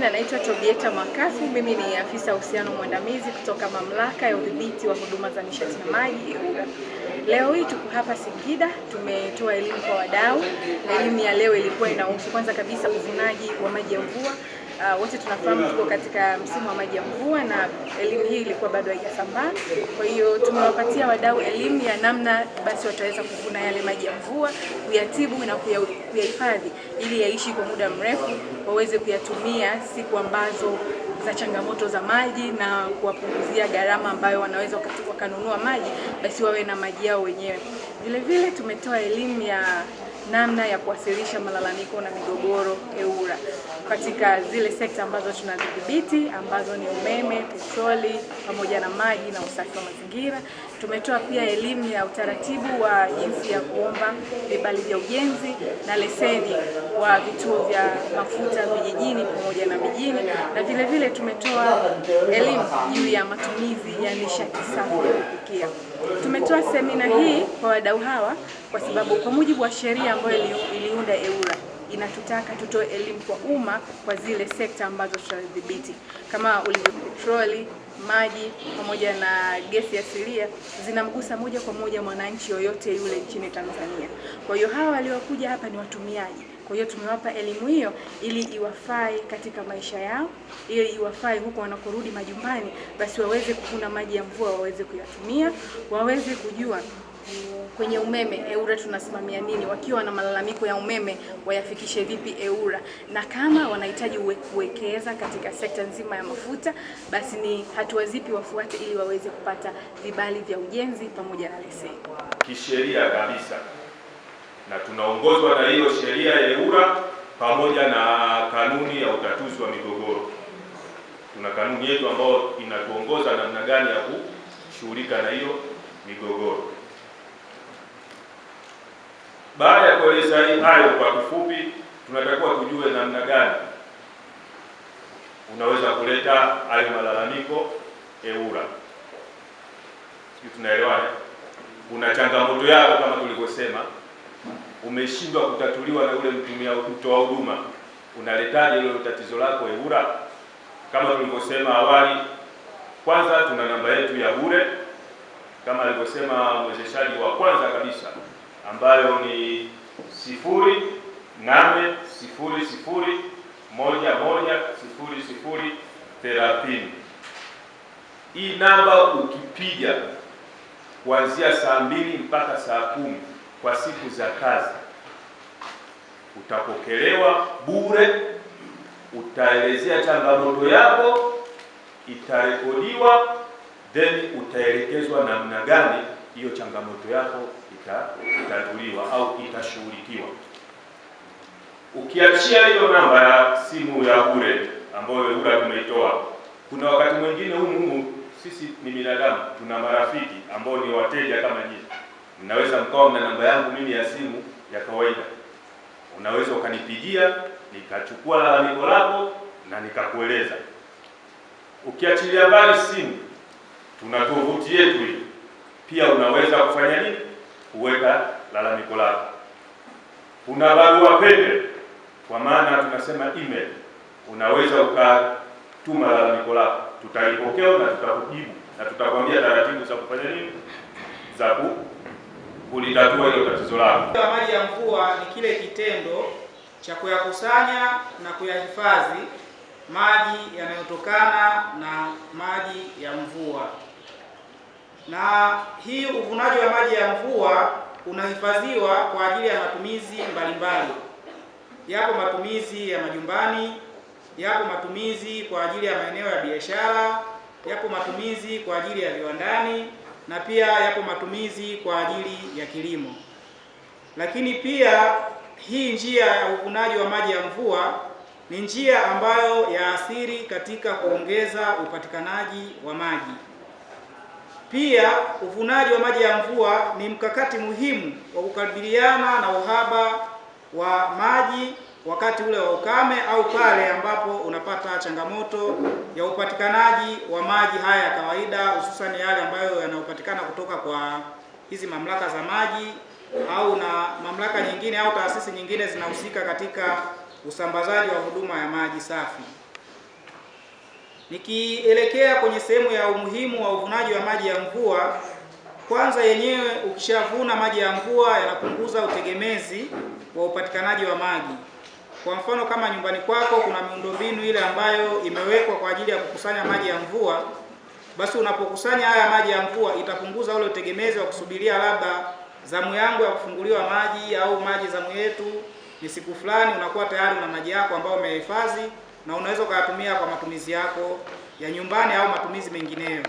majina naitwa Tobieta Makafu. Mimi ni afisa uhusiano mwandamizi kutoka Mamlaka ya Udhibiti wa Huduma za Nishati na Maji EWURA. Leo hii tuko hapa Singida, tumetoa elimu kwa wadau. Elimu ya leo ilikuwa inahusu kwanza kabisa uvunaji wa maji ya mvua. Wote tunafahamu tuko katika msimu wa maji ya mvua na elimu hii ilikuwa bado haijasambaa. Kwa hiyo tumewapatia wadau elimu ya namna basi wataweza kuvuna yale maji ya mvua, kuyatibu na kuyahifadhi ili yaishi kwa muda mrefu, waweze kuyatumia siku ambazo za changamoto za maji na kuwapunguzia gharama ambayo wanaweza wakanunua maji, basi wawe na maji yao wenyewe. Vile vile tumetoa elimu ya namna ya kuwasilisha malalamiko na migogoro EWURA katika zile sekta ambazo tunadhibiti, ambazo ni umeme, petroli pamoja na maji na usafi wa mazingira. Tumetoa pia elimu ya utaratibu wa jinsi ya kuomba vibali vya ujenzi na leseni wa vituo vya mafuta vijijini pamoja na mijini, na vile vile tumetoa elimu juu ya matumizi ya nishati safi ya kupikia. Tumetoa semina hii kwa wadau hawa kwa sababu kwa mujibu wa sheria ambayo iliunda EWURA inatutaka tutoe elimu kwa umma kwa zile sekta ambazo tunadhibiti, kama ulivyo petroli, maji pamoja na gesi asilia zinamgusa moja kwa moja mwananchi yoyote yule nchini Tanzania. Kwa hiyo hawa waliokuja hapa ni watumiaji. Kwa hiyo tumewapa elimu hiyo ili iwafai katika maisha yao, ili iwafai huko wanakorudi majumbani, basi waweze kuvuna maji ya mvua, waweze kuyatumia, waweze kujua kwenye umeme EWURA tunasimamia nini, wakiwa na malalamiko ya umeme wayafikishe vipi EWURA, na kama wanahitaji kuwekeza katika sekta nzima ya mafuta, basi ni hatua zipi wafuate ili waweze kupata vibali vya ujenzi pamoja na leseni kisheria kabisa. Na tunaongozwa na hiyo sheria ya EWURA pamoja na kanuni ya utatuzi wa migogoro. Tuna kanuni yetu ambayo inatuongoza namna gani ya kushughulika na hiyo migogoro. Baada ya kueleza hayo kwa kifupi, tunatakiwa tujue namna gani unaweza kuleta hayo malalamiko EWURA. Sisi tunaelewana. Kuna changamoto yako kama tulivyosema, umeshindwa kutatuliwa na ule mtoa huduma, unaletaje ile tatizo lako EWURA? Kama tulivyosema awali, kwanza tuna namba yetu ya bure kama alivyosema mwezeshaji wa kwanza kabisa, ambayo ni 0800110030. Hii namba ukipiga kuanzia saa 2 mpaka saa 10 kwa siku za kazi utapokelewa bure, utaelezea changamoto yako, itarekodiwa, then utaelekezwa namna gani hiyo changamoto yako itatuliwa au itashughulikiwa. Ukiachia hiyo namba ya simu ya bure ambayo EWURA tumeitoa, kuna wakati mwingine humu sisi ni binadamu, tuna marafiki ambao ni wateja kama nyinyi. Mnaweza mkawa mna namba yangu mimi ya simu ya kawaida, unaweza ukanipigia nikachukua lalamiko lako na nikakueleza. Ukiachilia mbali simu, tuna tovuti yetu hii pia, unaweza kufanya nini? Kuweka lalamiko lako. Kuna barua pepe, kwa maana tunasema email, unaweza ukatuma lalamiko lako, tutalipokea na tutakujibu na tutakwambia taratibu za kufanya nini, za kulitatua hilo tatizo lako. Maji ya mvua ni kile kitendo cha kuyakusanya na kuyahifadhi maji yanayotokana na maji ya mvua. Na hii uvunaji wa maji ya mvua unahifadhiwa kwa ajili ya matumizi mbalimbali. Yapo matumizi ya majumbani, yapo matumizi kwa ajili ya maeneo ya biashara, yapo matumizi kwa ajili ya viwandani, na pia yapo matumizi kwa ajili ya kilimo. Lakini pia hii njia ya uvunaji wa maji ya mvua ni njia ambayo yaathiri katika kuongeza upatikanaji wa maji. Pia uvunaji wa maji ya mvua ni mkakati muhimu wa kukabiliana na uhaba wa maji wakati ule wa ukame au pale ambapo unapata changamoto ya upatikanaji wa maji haya ya kawaida, hususan yale ambayo yanayopatikana kutoka kwa hizi mamlaka za maji au na mamlaka nyingine au taasisi nyingine zinahusika katika usambazaji wa huduma ya maji safi. Nikielekea kwenye sehemu ya umuhimu wa uvunaji wa maji ya mvua, kwanza yenyewe ukishavuna maji ya mvua yanapunguza utegemezi wa upatikanaji wa maji. Kwa mfano kama nyumbani kwako kuna miundombinu ile ambayo imewekwa kwa ajili ya kukusanya maji ya mvua, basi unapokusanya haya maji ya mvua itapunguza ule utegemezi wa kusubiria labda zamu yangu ya kufunguliwa maji au maji zamu yetu ni siku fulani. Unakuwa tayari na maji yako ambayo umehifadhi na unaweza kuyatumia kwa matumizi yako ya nyumbani au matumizi mengineyo.